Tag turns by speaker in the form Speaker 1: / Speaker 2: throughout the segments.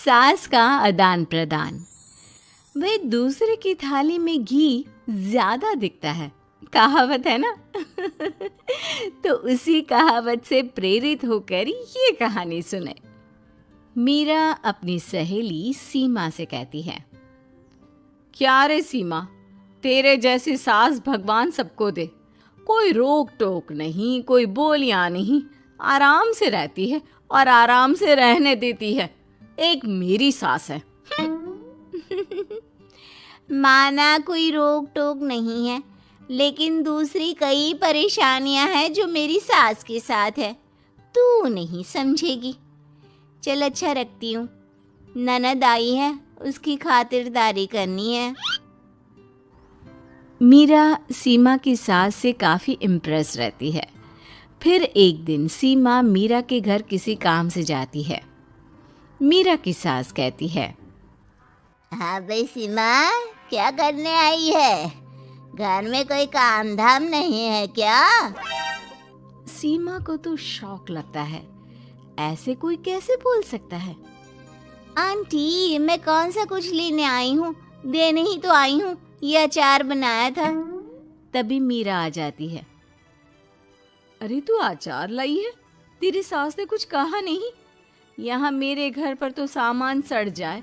Speaker 1: सास का आदान प्रदान। वह दूसरे की थाली में घी ज्यादा दिखता है, कहावत है ना। तो उसी कहावत से प्रेरित होकर ये कहानी सुने। मीरा अपनी सहेली सीमा से कहती है, क्या रे सीमा, तेरे जैसी सास भगवान सबको दे। कोई रोक टोक नहीं, कोई बोलियां नहीं, आराम से रहती है और आराम से रहने देती है। एक मेरी सास है।
Speaker 2: माना कोई रोक टोक नहीं है, लेकिन दूसरी कई परेशानियां हैं जो मेरी सास के साथ है, तू नहीं समझेगी। चल अच्छा रखती हूँ, ननद आई है, उसकी खातिरदारी करनी है।
Speaker 1: मीरा सीमा की सास से काफ़ी इम्प्रेस रहती है। फिर एक दिन सीमा मीरा के घर किसी काम से जाती है। मीरा की सास कहती है,
Speaker 2: हाँ भाई सीमा, क्या करने आई है? घर में कोई काम धाम नहीं है क्या?
Speaker 1: सीमा को तो शौक लगता है, ऐसे कोई कैसे बोल सकता है।
Speaker 2: आंटी, मैं कौन सा कुछ लेने आई हूँ, देने ही तो आई हूँ। ये अचार बनाया था।
Speaker 1: तभी मीरा आ जाती है। अरे तू अचार लाई है? तेरी सास ने कुछ कहा नहीं? यहाँ मेरे घर पर तो सामान सड़ जाए,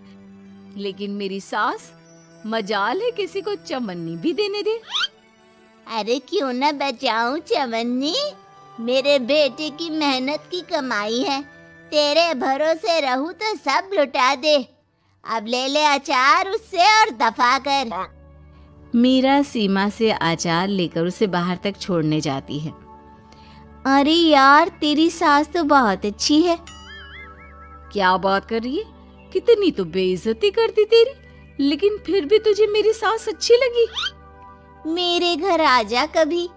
Speaker 1: लेकिन मेरी सास मजाल है किसी को चवन्नी भी देने दे।
Speaker 2: अरे क्यों ना बचाऊं चवन्नी, मेरे बेटे की मेहनत की कमाई है। तेरे भरोसे रहूं तो सब लुटा दे। अब ले ले अचार उससे और दफा कर।
Speaker 1: मीरा सीमा से अचार लेकर उसे बाहर तक छोड़ने जाती है।
Speaker 2: अरे यार, तेरी सास तो बहुत अच्छी है।
Speaker 1: क्या बात कर रही है? कितनी तो बेइज्जती करती तेरी, लेकिन फिर भी तुझे मेरी सास अच्छी लगी।
Speaker 2: मेरे घर आजा कभी,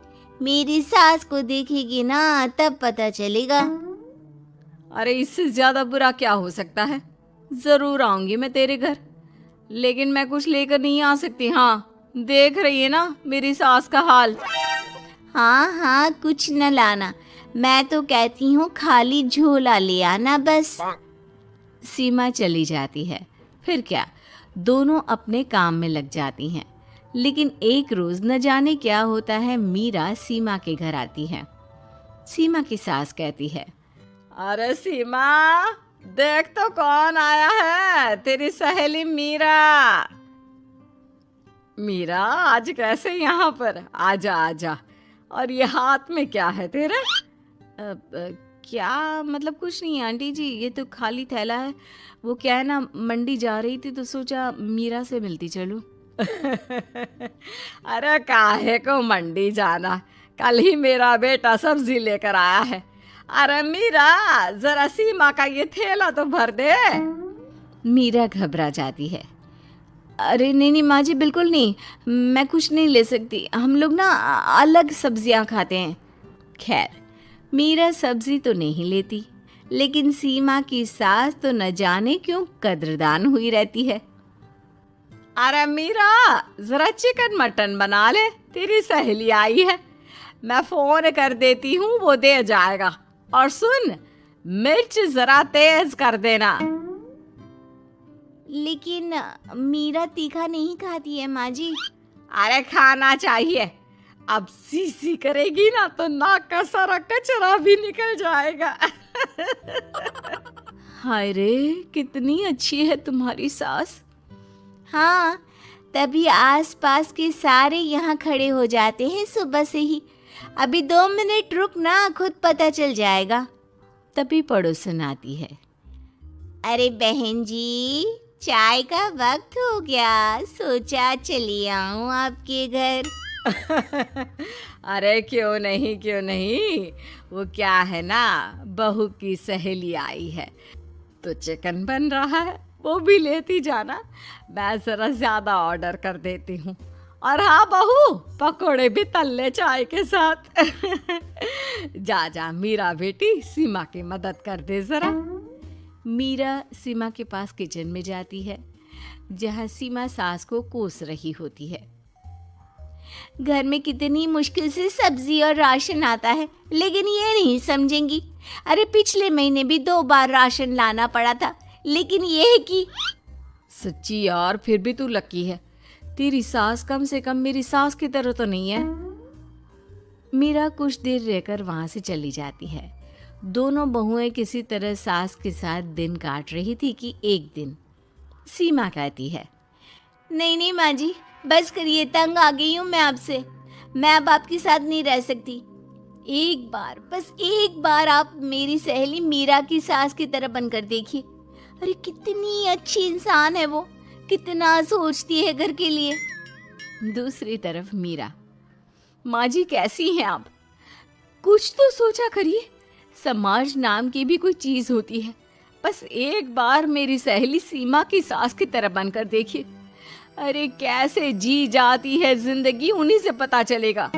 Speaker 2: मेरी सास को देखेगी ना तब पता चलेगा।
Speaker 1: अरे इससे ज्यादा बुरा क्या हो सकता है। जरूर आऊंगी मैं तेरे घर, लेकिन मैं कुछ लेकर नहीं आ सकती। हाँ, देख रही है ना मेरी सास का हाल।
Speaker 2: हाँ हाँ, कुछ न लाना, मैं तो कहती हूँ खाली झोला ले आना बस।
Speaker 1: सीमा चली जाती है। फिर क्या, दोनों अपने काम में लग जाती हैं। लेकिन एक रोज न जाने क्या होता है, मीरा सीमा के घर आती है। सीमा की सास कहती है, अरे सीमा, देख तो कौन आया है, तेरी सहेली मीरा। मीरा, आज कैसे यहाँ पर? आजा आजा। और ये हाथ में क्या है तेरे? क्या मतलब? कुछ नहीं आंटी जी, ये तो खाली थैला है। वो क्या है ना, मंडी जा रही थी तो सोचा मीरा से मिलती चलूं। अरे काहे को मंडी जाना, कल ही मेरा बेटा सब्जी लेकर आया है। अरे मीरा, जरा सीमा का ये थैला तो भर दे। मीरा घबरा जाती है। अरे नहीं नहीं माँ जी, बिल्कुल नहीं, मैं कुछ नहीं ले सकती। हम लोग ना अलग सब्जियां खाते हैं। खैर, मीरा सब्जी तो नहीं लेती, लेकिन सीमा की सास तो न जाने क्यों कद्रदान हुई रहती है। अरे मीरा, जरा चिकन मटन बना ले, तेरी सहेली आई है। मैं फोन कर देती हूँ, वो दे जाएगा। और सुन, मिर्च जरा तेज कर देना।
Speaker 2: लेकिन मीरा तीखा नहीं खाती है माँ जी।
Speaker 1: अरे खाना चाहिए। अब सी करेगी ना तो नाक का सारा कचरा भी निकल जाएगा। हाय रे, कितनी अच्छी है तुम्हारी सास।
Speaker 2: हाँ, तभी आसपास के सारे यहाँ खड़े हो जाते हैं सुबह से ही। अभी 2 मिनट रुक ना, खुद पता चल जाएगा।
Speaker 1: तभी पड़ोसन आती है।
Speaker 2: अरे बहन जी, चाय का वक्त हो गया, सोचा चली आऊं आपके घर।
Speaker 1: अरे क्यों नहीं, क्यों नहीं। वो क्या है ना, बहू की सहेली आई है तो चिकन बन रहा है, वो भी लेती जाना। मैं जरा ज्यादा ऑर्डर कर देती हूँ। और हाँ बहू, पकोड़े भी तल ले चाय के साथ। जा जा मीरा बेटी, सीमा की मदद कर दे जरा। मीरा सीमा के पास किचन में जाती है, जहाँ सीमा सास को कोस रही होती है।
Speaker 2: घर में कितनी मुश्किल से सब्जी और राशन आता है, लेकिन ये नहीं समझेंगी। अरे पिछले महीने भी 2 बार राशन लाना पड़ा था, लेकिन ये है कि
Speaker 1: सच्ची यार, फिर भी तू लकी है। तेरी सास कम से कम मेरी सास की तरह तो नहीं है। मीरा कुछ देर रहकर वहां से चली जाती है। दोनों बहुएं किसी तरह सास के साथ दिन काट रही थी कि एक दिन सीमा कहती है,
Speaker 2: नहीं नहीं माँ जी, बस करिए, तंग आ गई हूँ मैं आपसे। मैं अब आपके साथ नहीं रह सकती। एक बार, बस एक बार आप मेरी सहेली मीरा की सास की तरह बनकर देखिए। अरे कितनी अच्छी इंसान है वो, कितना सोचती है घर के लिए।
Speaker 1: दूसरी तरफ मीरा, माँ जी कैसी हैं आप? कुछ तो सोचा करिए। समाज नाम की भी कोई चीज होती है। बस एक बार मेरी सहेली सीमा की सास की तरह बनकर देखिए। अरे कैसे जी जाती है जिंदगी, उन्हीं से पता चलेगा।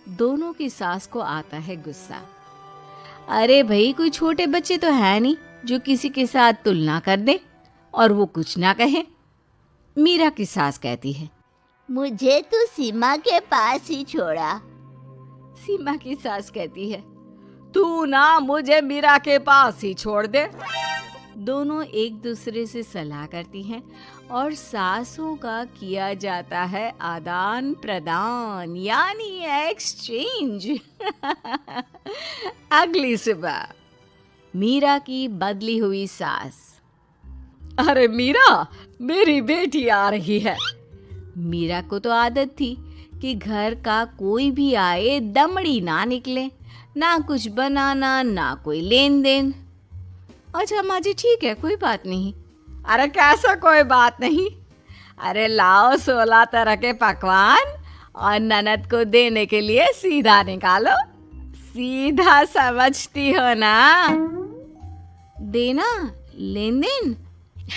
Speaker 1: दोनों की सास को आता है गुस्सा। अरे भाई, कोई छोटे बच्चे तो है नहीं जो किसी के साथ तुलना कर दे और वो कुछ ना कहे। मीरा की सास कहती है,
Speaker 2: मुझे तो सीमा के पास ही छोड़ा।
Speaker 1: सीमा की सास कहती है, तू ना मुझे मीरा के पास ही छोड़ दे। दोनों एक दूसरे से सलाह करती हैं और सासों का किया जाता है आदान प्रदान, यानी एक्सचेंज। अगली सुबह मीरा की बदली हुई सास, अरे मीरा, मेरी बेटी आ रही है। मीरा को तो आदत थी कि घर का कोई भी आए दमड़ी ना निकले, ना कुछ बनाना ना कोई लेन देन। अच्छा माँ जी, ठीक है, कोई बात नहीं। अरे कैसा कोई बात नहीं? अरे लाओ 16 तरह के पकवान और ननद को देने के लिए सीधा निकालो। सीधा समझती हो ना? देना, लेन देन?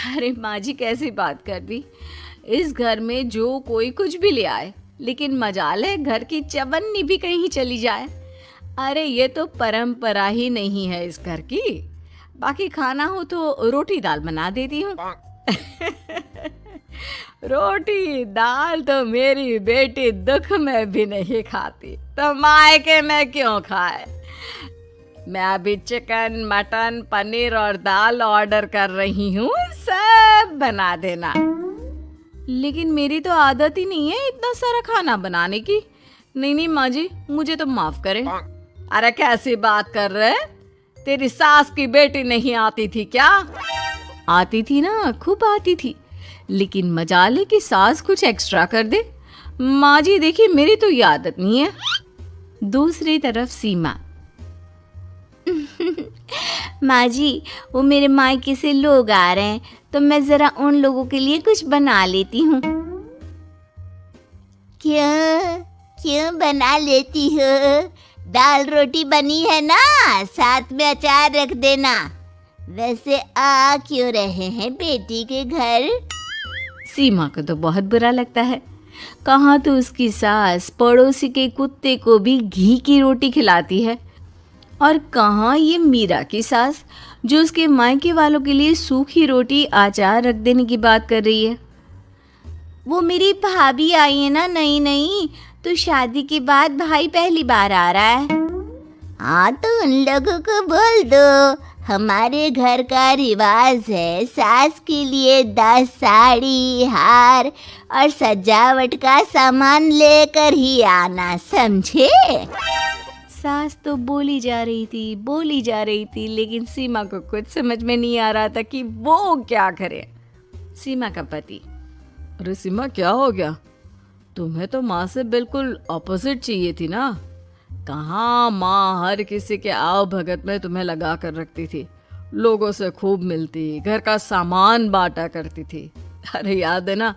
Speaker 1: अरे माँ जी कैसी बात कर दी। इस घर में जो कोई कुछ भी ले आए, लेकिन मजाल है घर की चवन्नी भी कहीं चली जाए। अरे ये तो परंपरा ही नहीं है इस घर की। बाकी खाना हो तो रोटी दाल बना देती हूँ। रोटी दाल तो मेरी बेटी दुख में भी नहीं खाती, तो मायके में क्यों खाए। मैं अभी चिकन, मटन, पनीर और दाल ऑर्डर कर रही हूँ, सब बना देना। लेकिन मेरी तो आदत ही नहीं है इतना सारा खाना बनाने की। नहीं नहीं माँ जी, मुझे तो माफ करें। अरे कैसी बात कर रहे? तेरी सास की बेटी नहीं आती थी क्या? आती थी ना, खूब आती थी, लेकिन मजाले की सास कुछ एक्स्ट्रा कर दे। माँ जी देखिए, मेरी तो ये आदत नहीं है। दूसरी तरफ सीमा,
Speaker 2: माँ जी, वो मेरे मायके से लोग आ रहे हैं, तो मैं जरा उन लोगों के लिए कुछ बना लेती हूँ। क्यों क्यों बना लेती हो? दाल रोटी बनी है ना, साथ में अचार रख देना। वैसे आ क्यों रहे हैं बेटी के घर?
Speaker 1: सीमा को तो बहुत बुरा लगता है। कहाँ तो उसकी सास पड़ोसी के कुत्ते को भी घी की रोटी खिलाती है, और कहाँ ये मीरा की सास जो उसके मायके वालों के लिए सूखी रोटी अचार रख देने की बात कर रही है।
Speaker 2: वो मेरी भाभी आई है ना, नई नई, तो शादी के बाद भाई पहली बार आ रहा है। हाँ तो उन लोगों को बोल दो, हमारे घर का रिवाज है सास के लिए 10 साड़ी, हार और सजावट का सामान लेकर ही आना, समझे?
Speaker 1: सास तो बोली जा रही थी, लेकिन सीमा को कुछ समझ में नहीं आ रहा था कि वो क्या करे। सीमा का पति, अरे सीमा क्या हो गया? तुम्हें तो माँ से बिल्कुल ऑपोजिट चाहिए थी ना। कहाँ माँ हर किसी के आओ भगत में तुम्हें लगा कर रखती थी, लोगों से खूब मिलती, घर का सामान बांटा करती थी। अरे याद है ना,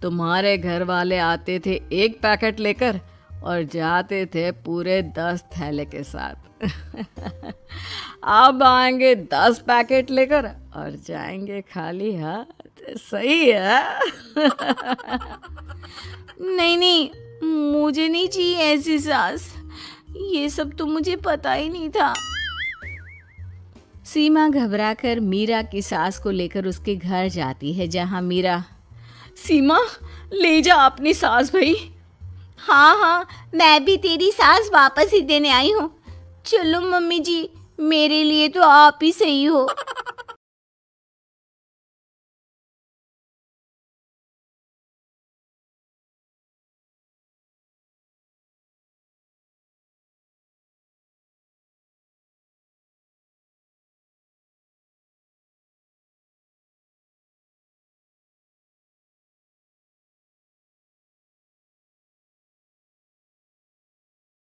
Speaker 1: तुम्हारे घर वाले आते थे 1 पैकेट लेकर और जाते थे पूरे 10 थैले के साथ। अब आएंगे 10 पैकेट लेकर और जाएंगे खाली हाथ। सही है।
Speaker 2: नहीं नहीं, मुझे नहीं चाहिए ऐसी सास, ये सब तो मुझे पता ही नहीं था।
Speaker 1: सीमा घबराकर मीरा की सास को लेकर उसके घर जाती है, जहां मीरा, सीमा ले जा अपनी सास भाई।
Speaker 2: हाँ हाँ, मैं भी तेरी सास वापस ही देने आई हूँ। चलो मम्मी जी, मेरे लिए तो आप ही सही हो।